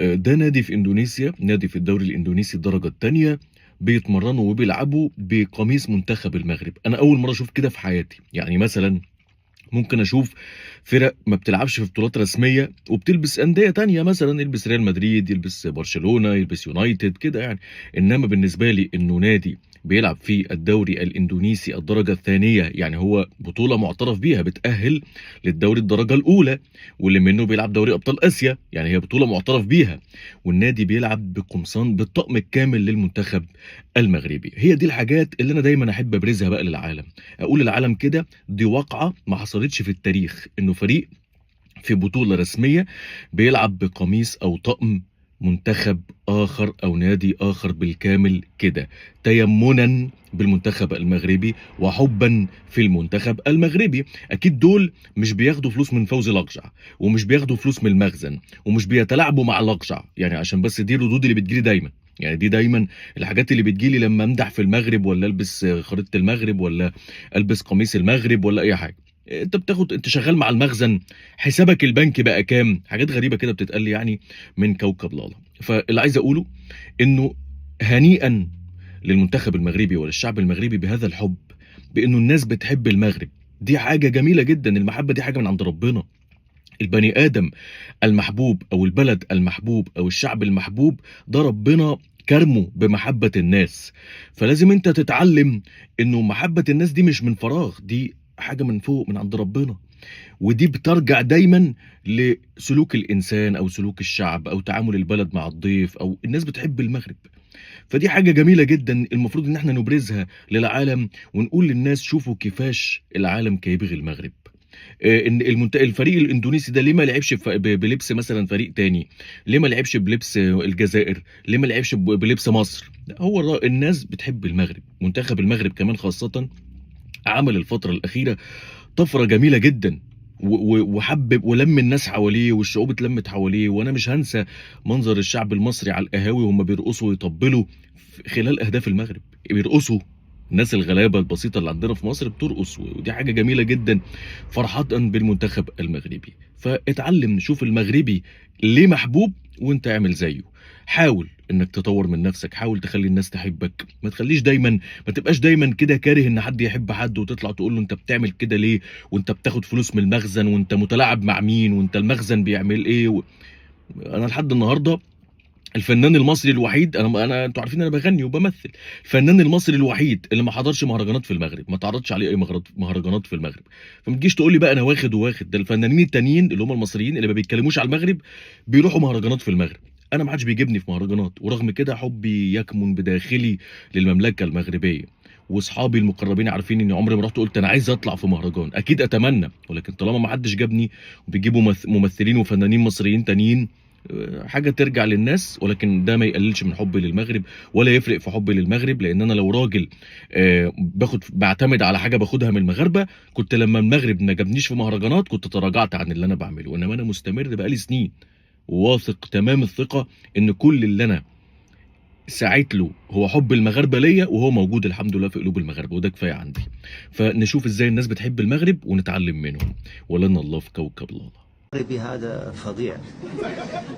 ده نادي في إندونيسيا، نادي في الدوري الإندونيسي الدرجة التانية، بيتمرّنوا وبيلعبوا بقميص منتخب المغرب. أنا أول مرّة أشوف كده في حياتي. يعني مثلًا ممكن أشوف فرق ما بتلعبش في بطولات رسمية وبتلبس أندية تانية، مثلًا يلبس ريال مدريد، يلبس برشلونة، يلبس يونايتد كده يعني. إنما بالنسبة لي إنه نادي بيلعب في الدوري الإندونيسي الدرجة الثانية، يعني هو بطولة مُعترف بيها بتأهّل للدوري الدرجة الأولى، واللي منه بيلعب دوري أبطال آسيا، يعني هي بطولة مُعترف بيها، والنادي بيلعب بقمصان بالطقم الكامل للمنتخب المغربي. هي دي الحاجات اللي أنا دايمًا أحب أبرزها بقى للعالم، أقول للعالم كده دي واقعة ما حصلتش في التاريخ، إنه فريق في بطولة رسمية بيلعب بقميص أو طقم منتخب آخر أو نادي آخر بالكامل كده، تيمُّنًا بالمنتخب المغربي وحُبًا في المنتخب المغربي. أكيد دول مش بياخدوا فلوس من فوزي لقجع، ومش بياخدوا فلوس من المخزن، ومش بيتلاعبوا مع لقجع، يعني عشان بس دي الردود اللي بتيجي لي دايمًا. يعني دي دايمًا الحاجات اللي بتيجي لي لمّا أمدح في المغرب والّا ألبس خريطة المغرب والّا ألبس قميص المغرب والّا أي حاجة. أنت شغال مع المخزن، حسابك البنكي بقى كام، حاجات غريبة كده بتتقال لي يعني من كوكب لالا. فاللي عايز أقوله إنه هنيئًا للمنتخب المغربي وللشعب المغربي بهذا الحُب، بإنه الناس بتحب المغرب. دي حاجة جميلة جدًا، المحبة دي حاجة من عند ربنا. البني آدم المحبوب أو البلد المحبوب أو الشعب المحبوب ده ربنا كرمه بمحبة الناس. فلازم أنت تتعلم إنه محبة الناس دي مش من فراغ، دي حاجة من فوق من عند ربنا، ودي بترجع دايمًا لسلوك الإنسان أو سلوك الشعب أو تعامل البلد مع الضيف أو الناس بتحب المغرب. فدي حاجة جميلة جدًا المفروض إن إحنا نبرزها للعالم ونقول للناس شوفوا كيفاش العالم كيبغي المغرب. إن الفريق الإندونيسي ده ليه ما لعبش بلبس مثلًا فريق تاني، ليه ما لعبش بلبس الجزائر، ليه ما لعبش بلبس مصر؟ لأ هو الناس بتحب المغرب، منتخب المغرب كمان خاصةً عمل الفترة الأخيرة طفرة جميلة جدًا، و و وحبِّب ولَمّ الناس حواليه والشعوب اتلمِّت حواليه. وأنا مش هانسى منظر الشعب المصري على القهاوي وهُم بيرقصوا ويطبّلوا خلال أهداف المغرب، بيرقصوا، الناس الغلابة البسيطة اللي عندنا في مصر بترقص، ودي حاجة جميلة جدًا، فرحةً بالمنتخب المغربي. فاتعلّم شوف المغربي ليه محبوب وأنت اعمل زيه، حاول إنك تطوّر من نَفْسك، حاول تخلّي الناس تحبك، ما تخلّيش دايمًا ما تبقاش دايمًا كده كاره إن حد يحب حد وتطلع تقول له أنت بتعمل كده ليه، وأنت بتاخد فلوس من المخزن، وأنت متلاعب مع مين، وأنت المخزن بيعمل إيه أنا لحد النهارده الفنان المصري الوحيد أنا أنتم عارفين أنا باغني وبامثل، الفنان المصري الوحيد اللي ما حضرش مهرجانات في المغرب، ما اتعرضش عليه أي مهرجانات في المغرب. فما تجيش تقول لي بقى أنا واخد وواخد، ده الفنانين التانيين اللي هم المصريين اللي ما بيتكلموش على المغرب بيروحوا مهرجانات في المغرب. أنا ما حدش بيجيبني في مهرجانات، ورغم كده حبي يكمن بداخلي للمملكة المغربية، وأصحابي المقربين عارفين إني عمري ما رُحت قُلت أنا عايز أطلع في مهرجان، أكيد أتمنى، ولكن طالما ما حدش جابني وبيجيبوا ممثلين وفنانين مصريين تانيين حاجة ترجع للناس، ولكن ده ما يقللش من حُبّي للمغرب ولا يفرق في حُبّي للمغرب. لإن أنا لو راجل باعتمد على حاجة باخدها من المغاربة، كنت لمّا المغرب ما جابنيش في مهرجانات كنت تراجعت عن اللي أنا باعمله. إنما أنا مستمر بقى لي سنين، وواثق تمام الثقة إن كل اللي أنا سعيت له هو حُب المغاربة ليّا، وهو موجود الحمد لله في قلوب المغاربة، وده كفاية عندي. فنشوف إزاي الناس بتحب المغرب ونتعلم منهم، ولنا الله في كوكب لالا. المغربي هذا فظيع.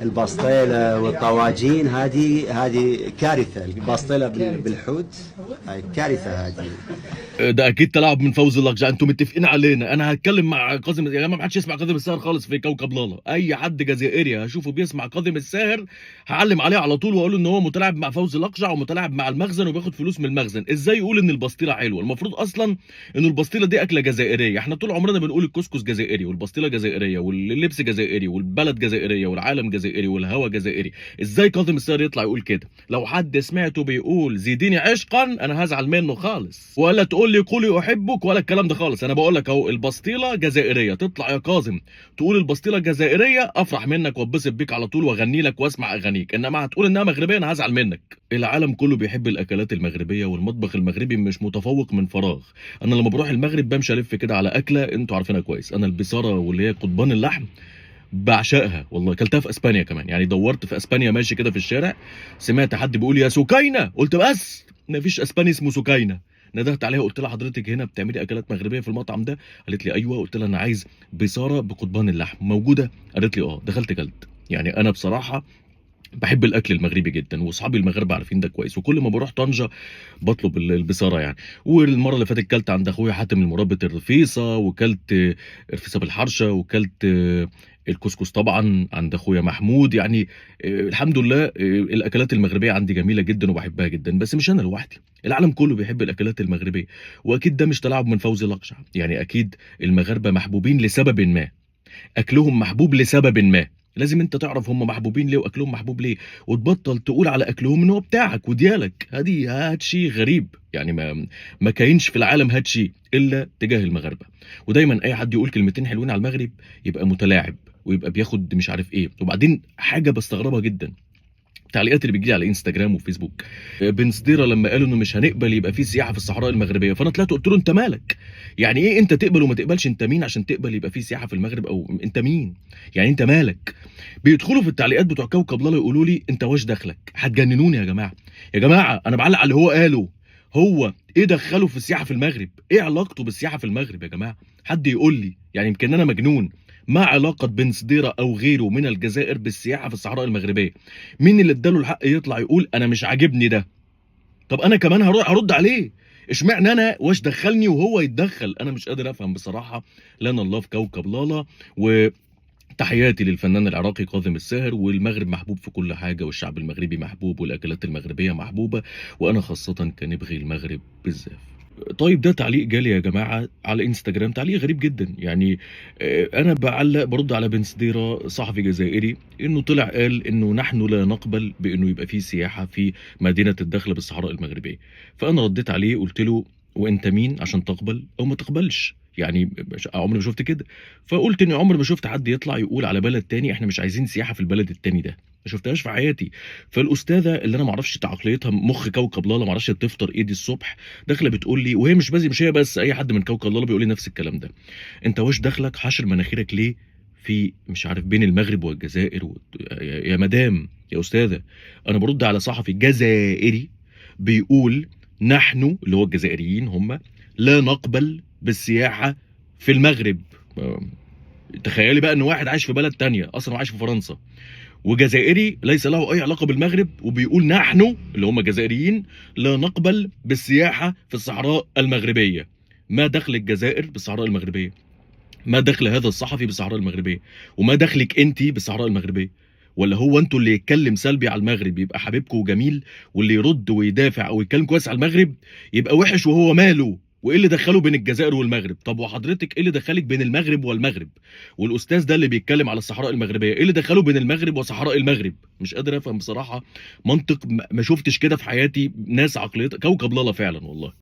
البسطيلة والطواجين هذه كارثة. البسطيلة بالحوت هاي كارثة هذه. ده أكيد تلاعب من فوزي اللقجع، أنتم متفقين علينا. أنا هاتكلم مع كاظم يا جماعة، ما حدش يسمع كاظم الساهر خالص في كوكب لالا. أي حد جزائري هاشوفه بيسمع كاظم الساهر هاعلّم عليه على طول وأقول له إن هو متلاعب مع فوزي اللقجع ومتلاعب مع المخزن وبياخد فلوس من المخزن. إزاي يقول إن البسطيلة حلوة؟ المفروض أصلًا إنه البسطيلة دي أكلة جزائرية، إحنا طول عمرنا بنقول الكسكس جزائري والبسطيلة جزائرية واللبس جزائري والبلد جزائرية والعالم جزائري والهوا جزائري. إزاي كاظم الساهر يطلع يقول كده؟ لو حد سمعته بيقول زيديني عشقًا أنا هازعل منه خالص، ولا تقول لي قولي أحبك ولا الكلام ده خالص. أنا باقول لك أهو البسطيلة جزائرية، تطلع يا كاظم تقول البسطيلة جزائرية أفرح منك واتبسط بيك على طول واغني لك واسمع أغانيك، إنما هتقول إنها مغربية أنا هازعل منك. العالم كله بيحب الأكلات المغربية والمطبخ المغربي مش متفوق من فراغ. أنا لمّا باروح المغرب بامشي ألِف كده على أكلة أنتم عارفينها كويس، أنا البصارة واللي هي قضبان اللحم باعشقها والله، كلتها في أسبانيا كمان، يعني دوّرت في أسبانيا ماشي كده في الشارع، سمعت حد بيقول يا سُكَينة، قُلت بس ما فيش أسباني اسمه سُكَينة، ندهت عليها قلت لها حضرتك هنا بتعملي اكلات مغربيه في المطعم ده؟ قالت لي ايوه. قلت لها انا عايز بصاره بقضبان اللحم، موجوده؟ قالت لي اه. دخلت كلت. يعني انا بصراحه باحب الأكل المغربي جدًا، وأصحابي المغاربة عارفين ده كويس، وكل ما باروح طنجة باطلب البصارة يعني. والمرّة اللي فاتت كلت عند أخويا حاتم المربّط الرفيصة، وكلت رفيصة بالحرشة، وكلت الكسكس طبعًا عند أخويا محمود. يعني الحمد لله الأكلات المغربية عندي جميلة جدًا وباحبها جدًا، بس مش أنا لوحدي، العالم كله بيحب الأكلات المغربية، وأكيد ده مش تلاعب من فوزي الأقجع، يعني أكيد المغاربة محبوبين لسببٍ ما. أكلهم محبوب لسببٍ ما، لازم أنت تعرف هم محبوبين ليه وأكلهم محبوب ليه، وتبطّل تقول على أكلهم إن هو بتاعك وديالك، هات شي غريب، يعني ما كاينش في العالم هات شي إلا تجاه المغاربة. ودايمًا أي حد يقول كلمتين حلوين على المغرب يبقى متلاعب، ويبقى بياخد مش عارف إيه. وبعدين حاجة باستغربها جدًا، التعليقات اللي بتيجي لي على إنستجرام وفيسبوك، بن سديرة لمّا قالوا إنه مش هنقبل يبقى في سياحة في الصحراء المغربية، فأنا طلعت قُلت له: "أنت مالك؟ يعني إيه أنت تقبل وما تقبلش؟ أنت مين عشان تقبل يبقى في سياحة في المغرب أو أنت مين؟ يعني أنت مالك؟" بيدخلوا في التعليقات بتوع كوكب لالا يقولوا لي: "أنت واش دخلك؟" هتجننوني يا جماعة. يا جماعة أنا باعلّق على اللي هو قاله، هو إيه دخّله في السياحة في المغرب؟ إيه علاقته بالسياحة في المغرب يا جماعة؟ حد يقول لي، يعني يمكن أنا مجنون، ما علاقة بن سديرة أو غيره من الجزائر بالسياحة في الصحراء المغربية؟ مين اللي ادّى له الحق يطلع يقول أنا مش عاجبني ده؟ طب أنا كمان هارُد عليه، اشمعنى أنا واش دخّلني وهو يتدخّل؟ أنا مش قادر أفهم بصراحة. لنا الله في كوكب لالا، وتحياتي للفنان العراقي كاظم الساهر. والمغرب محبوب في كل حاجة، والشعب المغربي محبوب، والأكلات المغربية محبوبة، وأنا خاصةً كنبغي المغرب بالزاف. طيب ده تعليق جالي يا جماعة على إنستجرام، تعليق غريب جدًا، يعني أنا بارُد على بن سديرة صحفي جزائري إنه طلع قال إنه نحن لا نقبل بإنه يبقى في سياحة في مدينة الداخلة بالصحراء المغربية. فأنا رديت عليه قُلت له: "وأنت مين عشان تقبل أو ما تقبلش؟ يعني عمري ما شُفت كده." فقُلت إني عمري ما شُفت حد يطلع يقول على بلد تاني إحنا مش عايزين سياحة في البلد التاني ده، ما شُفتهاش في حياتي. فالأستاذة اللي أنا ما أعرفش عقليتها مُخ كوكب لالا، ما أعرفش بتفطر إيه دي الصبح، داخلة بتقول لي، وهي مش هي بس، أي حد من كوكب لالا بيقول لي نفس الكلام ده: "أنت واش دخلك حاشر مناخيرك ليه في مش عارف بين المغرب والجزائر يا مدام، يا أستاذة." أنا بارُد على صحفي جزائري بيقول نحن اللي هو الجزائريين هم لا نقبل بالسياحة في المغرب. تخيّلي بقى إن واحد عايش في بلد تانية، أصلًا هو عايش في فرنسا، وجزائري ليس له أي علاقة بالمغرب، وبيقول نحن اللي هم الجزائريين لا نقبل بالسياحة في الصحراء المغربية. ما دخل الجزائر بالصحراء المغربية؟ ما دخل هذا الصحفي بالصحراء المغربية؟ وما دخلِك أنتِ بالصحراء المغربية؟ والّا هو أنتم اللي يتكلم سلبي على المغرب يبقى حبيبكم وجميل، واللي يرد ويدافع أو يتكلم كويس على المغرب يبقى وِحِش وهو ماله؟ وإيه اللي دخّله بين الجزائر والمغرب؟ طب وحضرتِك إيه اللي دخّلِك بين المغرب والمغرب؟ والأستاذ ده اللي بيتكلم على الصحراء المغربية، إيه اللي دخّله بين المغرب وصحراء المغرب؟ مش قادر أفهم بصراحة منطق، ما شُفتش كده في حياتي، ناس عقليتها كوكب لالا فعلًا والله.